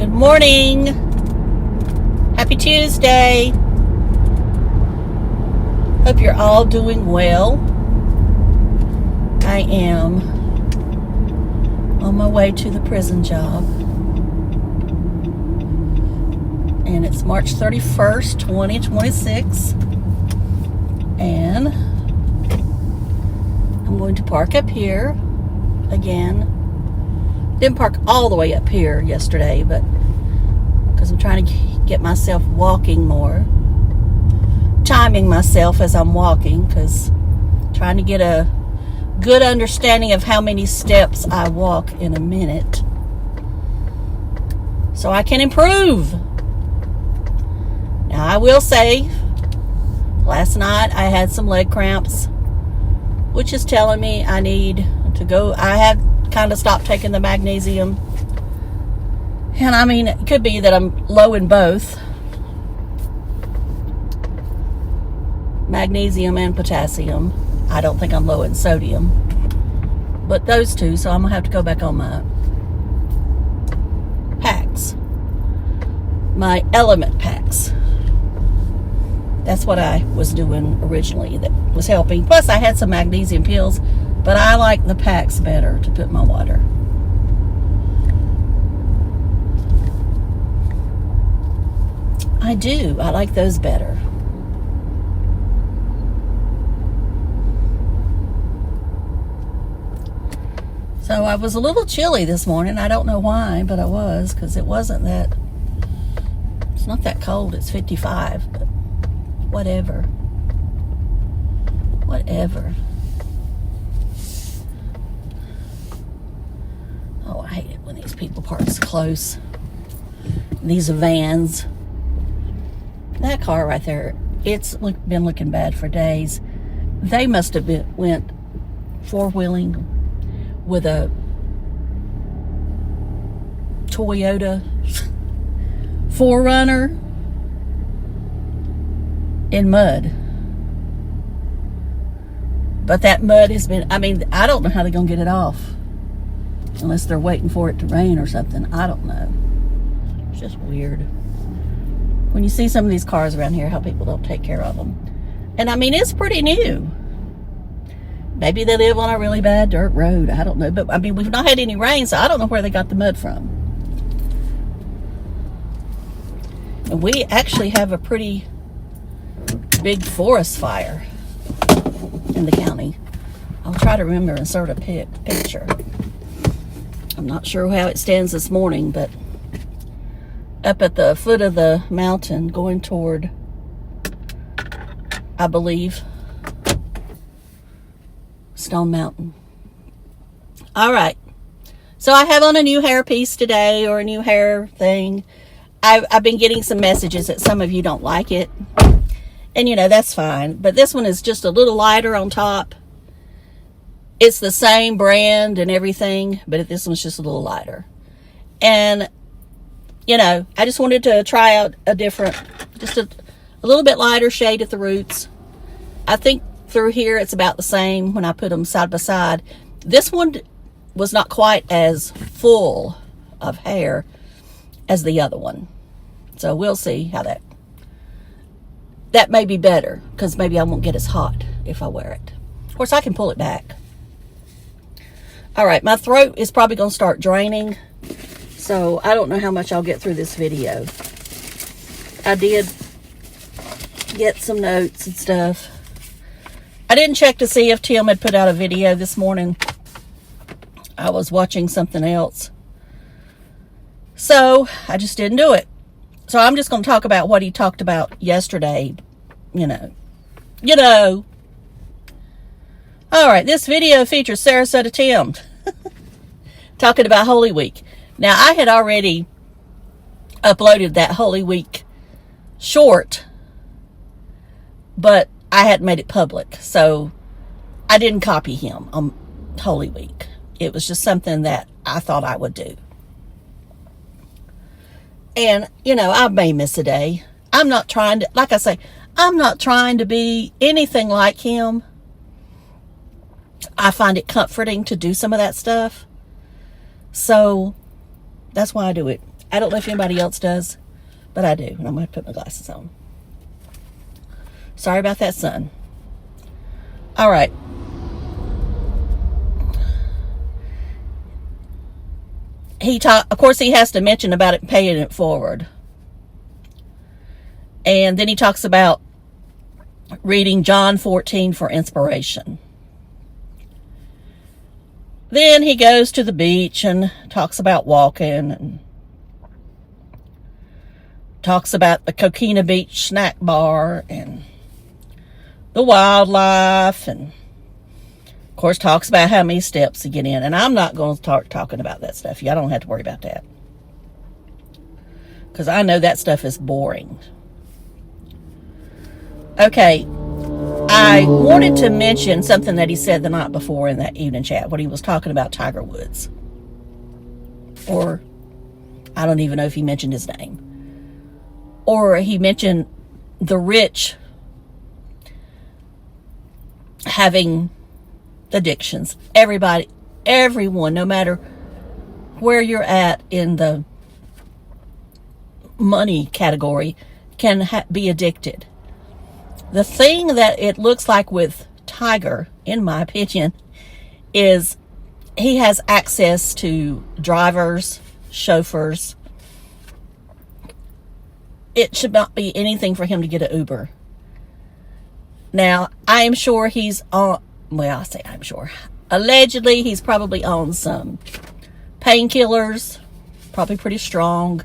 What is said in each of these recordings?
Good morning. Happy Tuesday. Hope you're all doing well. I am on my way to the prison job. And it's March 31st, 2026. And I'm going to park up here again. Didn't park all the way up here yesterday, but because I'm trying to get myself walking more. Timing myself as I'm walking, because trying to get a good understanding of how many steps I walk in a minute so I can improve. Now I will say, last night I had some leg cramps, which is telling me I need to go. I had kind of stopped taking the magnesium, and I mean, it could be that I'm low in both magnesium and potassium. I don't think I'm low in sodium, but those two, so I'm gonna have to go back on my packs, my element packs. That's what I was doing originally that was helping. Plus I had some magnesium pills, but I like the packs better to put in my water. I do. I like those better. So I was a little chilly this morning. I don't know why, but I was, because it wasn't that, it's not that cold. It's 55, but whatever. Whatever. Oh, I hate it when these people park so close. These vans. That car right there, it's been looking bad for days. They must have went four-wheeling with a Toyota 4Runner in mud. But that mud has been, I mean, I don't know how they're going to get it off. Unless they're waiting for it to rain or something. I don't know. It's just weird. When you see some of these cars around here, how people don't take care of them. And I mean, it's pretty new. Maybe they live on a really bad dirt road. I don't know. But I mean, we've not had any rain, so I don't know where they got the mud from. And we actually have a pretty big forest fire in the county. I'll try to remember and insert a picture. I'm not sure how it stands this morning, but up at the foot of the mountain going toward, I believe, Stone Mountain. All right. So I have on a new hair piece today, or a new hair thing. I've been getting some messages that some of you don't like it. And, you know, that's fine. But this one is just a little lighter on top. It's the same brand and everything, but this one's just a little lighter. And, you know, I just wanted to try out a different, just a little bit lighter shade at the roots. I think through here it's about the same when I put them side by side. This one was not quite as full of hair as the other one. So we'll see how that may be better, because maybe I won't get as hot if I wear it. Of course, I can pull it back. All right, my throat is probably going to start draining, so I don't know how much I'll get through this video. I did get some notes and stuff. I didn't check to see if Tim had put out a video this morning. I was watching something else. So, I just didn't do it. So, I'm just going to talk about what he talked about yesterday. You know. All right, this video features Sarasota Tim talking about Holy Week. Now, I had already uploaded that Holy Week short, but I hadn't made it public, so I didn't copy him on Holy Week. It was just something that I thought I would do. And, you know, I may miss a day. I'm not trying to, like I say, I'm not trying to be anything like him. I find it comforting to do some of that stuff. So that's why I do it. I don't know if anybody else does, but I do. And I'm going to put my glasses on. Sorry about that, son. All right. Of course, he has to mention about it, paying it forward. And then he talks about reading John 14 for inspiration. Then he goes to the beach and talks about walking and talks about the Coquina Beach snack bar and the wildlife, and of course talks about how many steps to get in. And I'm not going to start talking about that stuff. Y'all don't have to worry about that, because I know that stuff is boring. Okay, I wanted to mention something that he said the night before in that evening chat when he was talking about Tiger Woods. Or, I don't even know if he mentioned his name. Or he mentioned the rich having addictions. Everyone, no matter where you're at in the money category, can be addicted. The thing that it looks like with Tiger, in my opinion, is he has access to drivers, chauffeurs. It should not be anything for him to get an Uber. Now, I am sure he's on, well, I say I'm sure. Allegedly, he's probably on some painkillers, probably pretty strong.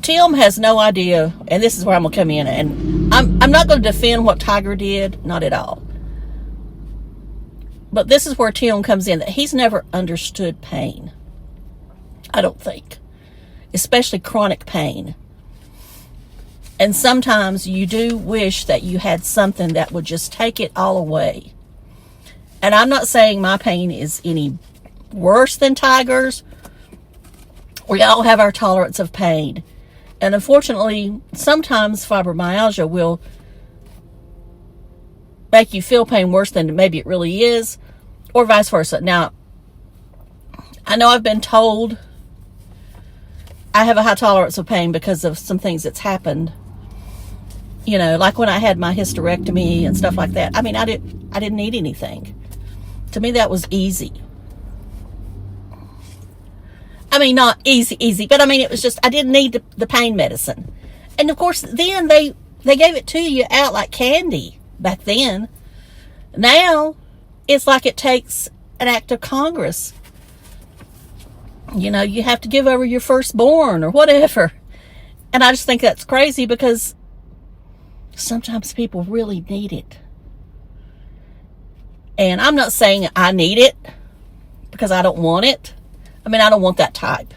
Tim has no idea, and this is where I'm going to come in, and I'm not going to defend what Tiger did, not at all. But this is where Tim comes in, that he's never understood pain. I don't think. Especially chronic pain. And sometimes you do wish that you had something that would just take it all away. And I'm not saying my pain is any worse than Tiger's. We all have our tolerance of pain. And unfortunately, sometimes fibromyalgia will make you feel pain worse than maybe it really is, or vice versa. Now, I know I've been told I have a high tolerance of pain because of some things that's happened. You know, like when I had my hysterectomy and stuff like that. I mean, I didn't need anything. To me, that was easy. I mean, not easy, but I mean, it was just, I didn't need the pain medicine. And of course, then they gave it to you out like candy back then. Now, it's like it takes an act of Congress. You know, you have to give over your firstborn or whatever. And I just think that's crazy, because sometimes people really need it. And I'm not saying I need it because I don't want it. I mean, I don't want that type.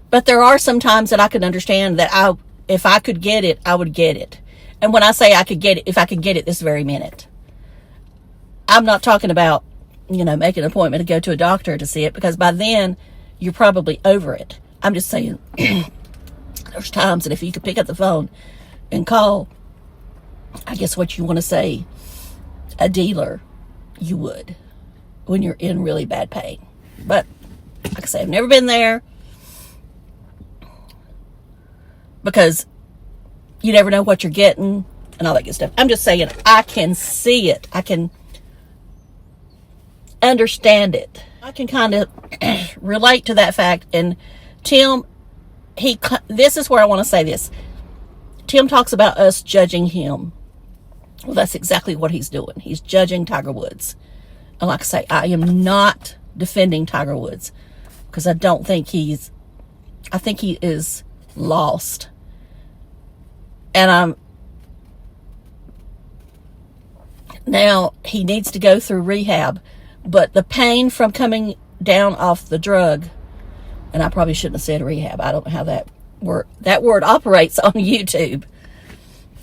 But there are some times that I can understand that if I could get it, I would get it. And when I say I could get it, if I could get it this very minute. I'm not talking about, you know, making an appointment to go to a doctor to see it, because by then you're probably over it. I'm just saying there's times that if you could pick up the phone and call, I guess what you want to say, a dealer, you would, when you're in really bad pain. But like I say, I've never been there, because you never know what you're getting and all that good stuff. I'm just saying, I can see it. I can understand it. I can kind of relate to that fact. And Tim, this is where I want to say this. Tim talks about us judging him. Well, that's exactly what he's doing. He's judging Tiger Woods. And like I say, I am not defending Tiger Woods, because I don't think I think he is lost. And now he needs to go through rehab, but the pain from coming down off the drug, and I probably shouldn't have said rehab. I don't know how that word operates on YouTube.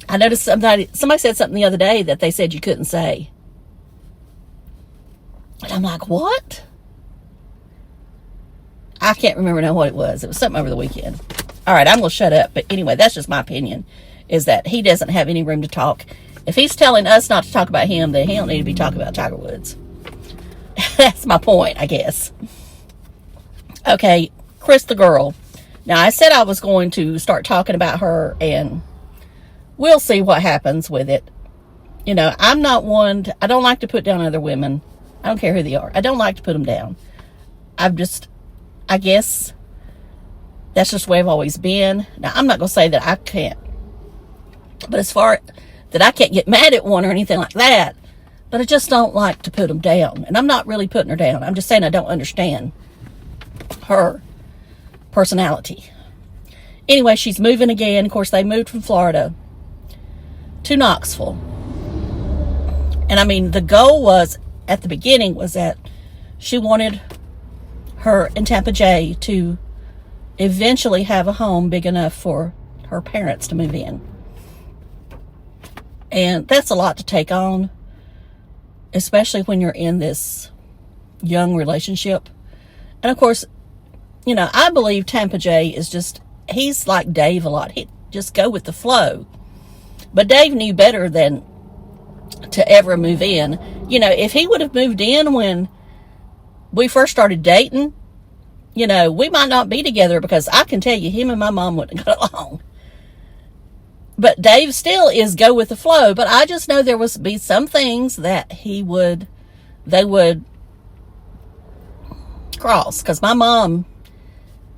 I noticed somebody said something the other day that they said you couldn't say. And I'm like, what? I can't remember now what it was. It was something over the weekend. All right, I'm going to shut up. But anyway, that's just my opinion, is that he doesn't have any room to talk. If he's telling us not to talk about him, then he don't need to be talking about Tiger Woods. That's my point, I guess. Okay, CrisTheGirl. Now, I said I was going to start talking about her, and we'll see what happens with it. You know, I'm not one, I don't like to put down other women. I don't care who they are. I don't like to put them down. I guess that's just the way I've always been. Now, I'm not going to say that I can't. But as far that I can't get mad at one or anything like that, but I just don't like to put them down. And I'm not really putting her down. I'm just saying I don't understand her personality. Anyway, she's moving again. Of course, they moved from Florida to Knoxville. And I mean, the goal was, at the beginning, was that she wanted her and Tampa Jay to eventually have a home big enough for her parents to move in. And that's a lot to take on, especially when you're in this young relationship. And of course, you know, I believe Tampa Jay is just, he's like Dave a lot. He just go with the flow. But Dave knew better than to ever move in. You know, if he would have moved in when we first started dating, you know, we might not be together, because I can tell you, him and my mom wouldn't get along. But Dave still is go with the flow. But I just know there would be some things that they would cross. Because my mom,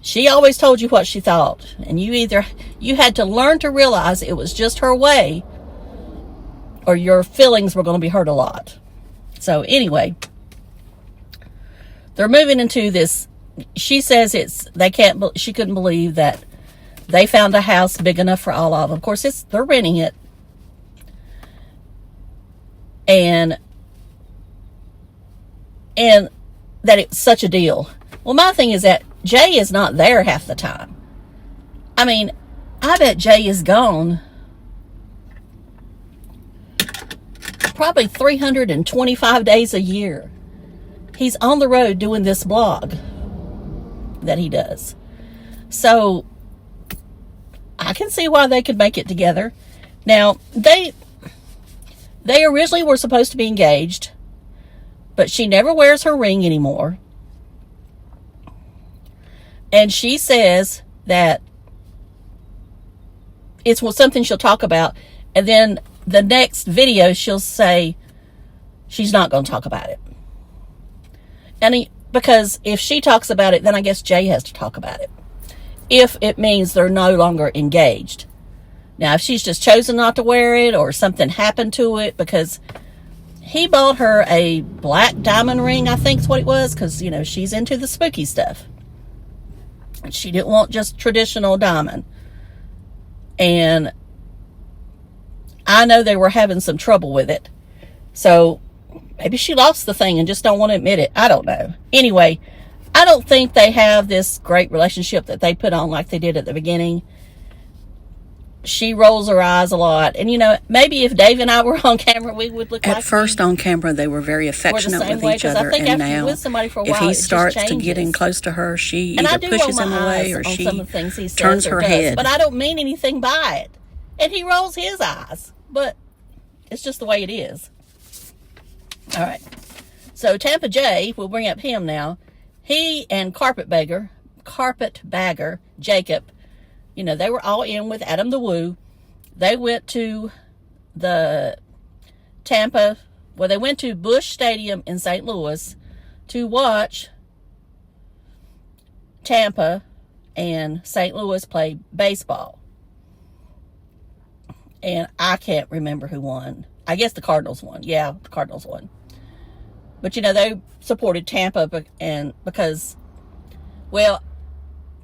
she always told you what she thought. And you had to learn to realize it was just her way, or your feelings were going to be hurt a lot. So anyway, they're moving into this. She says she couldn't believe that they found a house big enough for all of them. Of course, they're renting it. And that it's such a deal. Well, my thing is that Jay is not there half the time. I mean, I bet Jay is gone probably 325 days a year. He's on the road doing this blog that he does. So I can see why they could make it together. Now, they originally were supposed to be engaged, but she never wears her ring anymore. And she says that it's something she'll talk about, and then the next video she'll say she's not going to talk about it. And because if she talks about it, then I guess Jay has to talk about it, if it means they're no longer engaged. Now, if she's just chosen not to wear it, or something happened to it, because he bought her a black diamond ring, I think is what it was, because, you know, she's into the spooky stuff. And she didn't want just traditional diamond. And I know they were having some trouble with it. So maybe she lost the thing and just don't want to admit it. I don't know. Anyway, I don't think they have this great relationship that they put on like they did at the beginning. She rolls her eyes a lot. And, you know, maybe if Dave and I were on camera, we would look like... At first on camera, they were very affectionate with each other. And now, if he starts to getting close to her, she either pushes him away or she turns her head. But I don't mean anything by it. And he rolls his eyes. But it's just the way it is. All right. So Tampa Jay, we'll bring up him now. He and Carpetbagger, Jacob, you know, they were all in with Adam the Woo. They went to they went to Busch Stadium in St. Louis to watch Tampa and St. Louis play baseball. And I can't remember who won. I guess the Cardinals won. Yeah, the Cardinals won. But, you know, they supported Tampa because, well,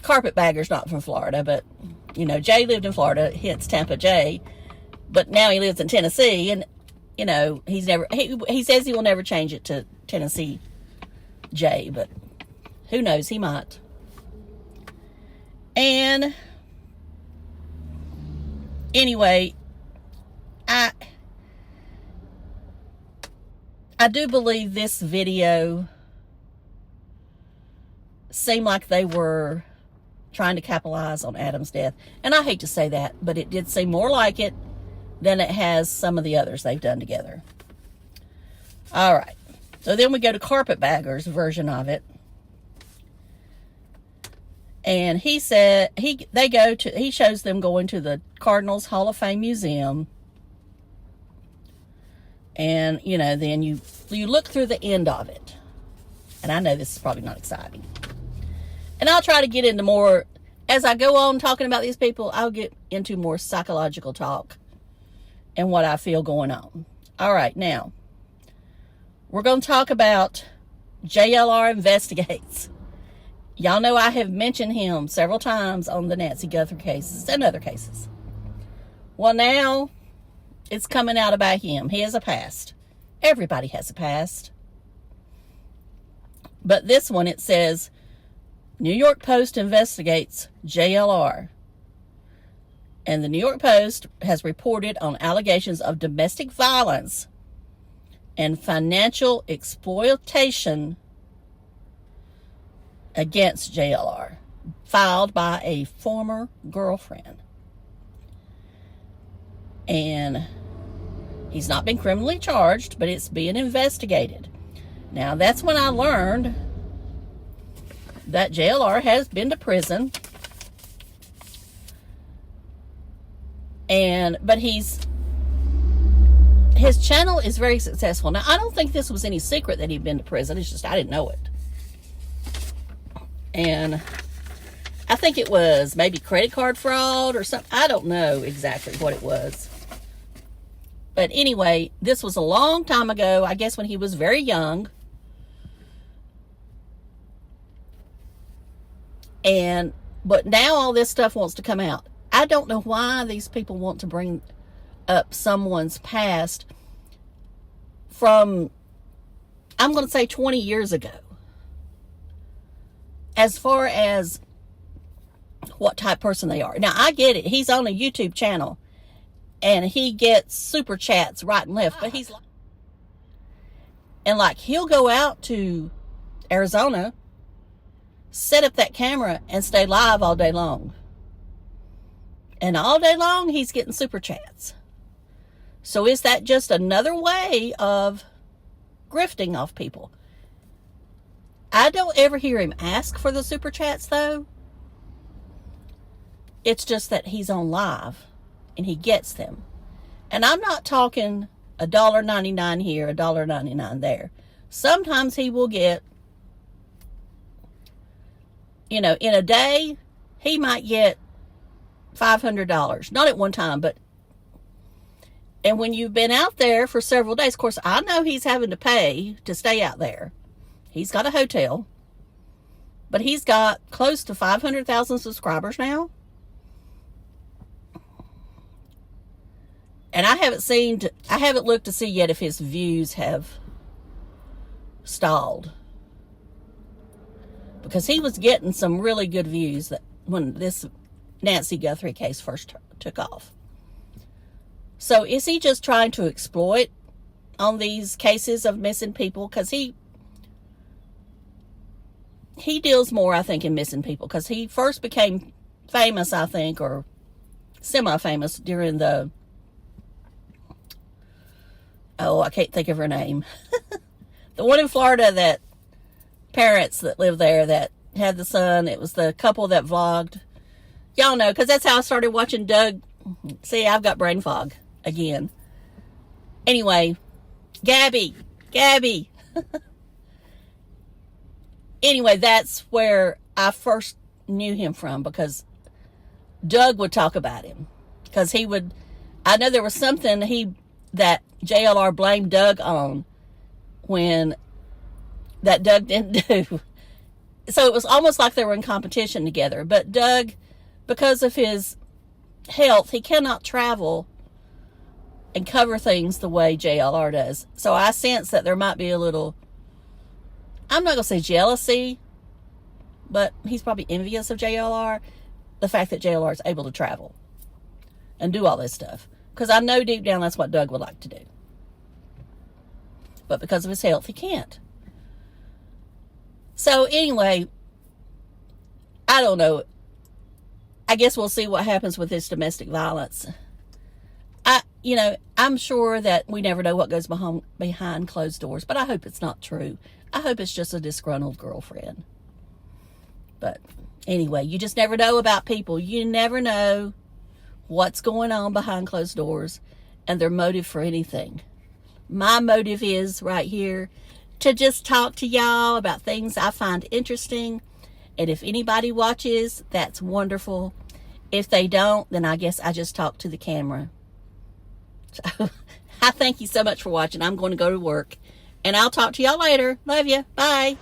Carpetbagger's not from Florida, but, you know, Jay lived in Florida, hence Tampa Jay. But now he lives in Tennessee, and, you know, he says he will never change it to Tennessee Jay, but who knows, he might. And anyway, I do believe this video seemed like they were trying to capitalize on Adam's death. And I hate to say that, but it did seem more like it than it has some of the others they've done together. All right. So then we go to Carpetbagger's version of it. And he said he shows them going to the Cardinals Hall of Fame Museum. And, you know, then you look through the end of it. And I know this is probably not exciting. And I'll try to get into more, as I go on talking about these people, I'll get into more psychological talk and what I feel going on. All right, now, we're going to talk about JLRInvestigates. Y'all know I have mentioned him several times on the Nancy Guthrie cases and other cases. Well, now it's coming out about him. He has a past. Everybody has a past. But this one, it says, New York Post investigates JLR. And the New York Post has reported on allegations of domestic violence and financial exploitation against JLR, filed by a former girlfriend. And he's not been criminally charged, but it's being investigated. Now, that's when I learned that JLR has been to prison. But his channel is very successful. Now, I don't think this was any secret that he'd been to prison. It's just I didn't know it. And I think it was maybe credit card fraud or something. I don't know exactly what it was. But anyway, this was a long time ago, I guess when he was very young. But now all this stuff wants to come out. I don't know why these people want to bring up someone's past from, I'm going to say 20 years ago. As far as what type of person they are. Now, I get it. He's on a YouTube channel and he gets super chats right and left. But he's like, and like, he'll go out to Arizona, set up that camera and stay live all day long. And all day long, he's getting super chats. So is that just another way of grifting off people? I don't ever hear him ask for the super chats, though. It's just that he's on live and he gets them. And I'm not talking $1.99 here, $1.99 there. Sometimes he will get, you know, in a day, he might get $500. Not at one time, but. And when you've been out there for several days, of course, I know he's having to pay to stay out there. He's got a hotel, but he's got close to 500,000 subscribers now. And I haven't looked to see yet if his views have stalled. Because he was getting some really good views when this Nancy Guthrie case first took off. So is he just trying to exploit on these cases of missing people? Because he deals more, I think, in missing people. Because he first became famous, I think, or semi-famous during the... Oh, I can't think of her name. The one in Florida that parents that lived there that had the son. It was the couple that vlogged. Y'all know, because that's how I started watching Doug. See, I've got brain fog again. Anyway, Gabby. Anyway, that's where I first knew him from, because Doug would talk about him. Because he would, I know there was something that JLR blamed Doug on when that Doug didn't do. So it was almost like they were in competition together. But Doug, because of his health, he cannot travel and cover things the way JLR does. So I sense that there might be a little, I'm not going to say jealousy, but he's probably envious of JLR. The fact that JLR is able to travel and do all this stuff. Because I know deep down that's what Doug would like to do. But because of his health, he can't. So anyway, I don't know. I guess we'll see what happens with this domestic violence. you know, I'm sure that we never know what goes behind closed doors, but I hope it's not true. I hope it's just a disgruntled girlfriend. But anyway, you just never know about people. You never know what's going on behind closed doors and their motive for anything. My motive is right here to just talk to y'all about things I find interesting. And if anybody watches, that's wonderful. If they don't, then I guess I just talk to the camera. So I thank you so much for watching. I'm going to go to work, and I'll talk to y'all later. Love you. Bye.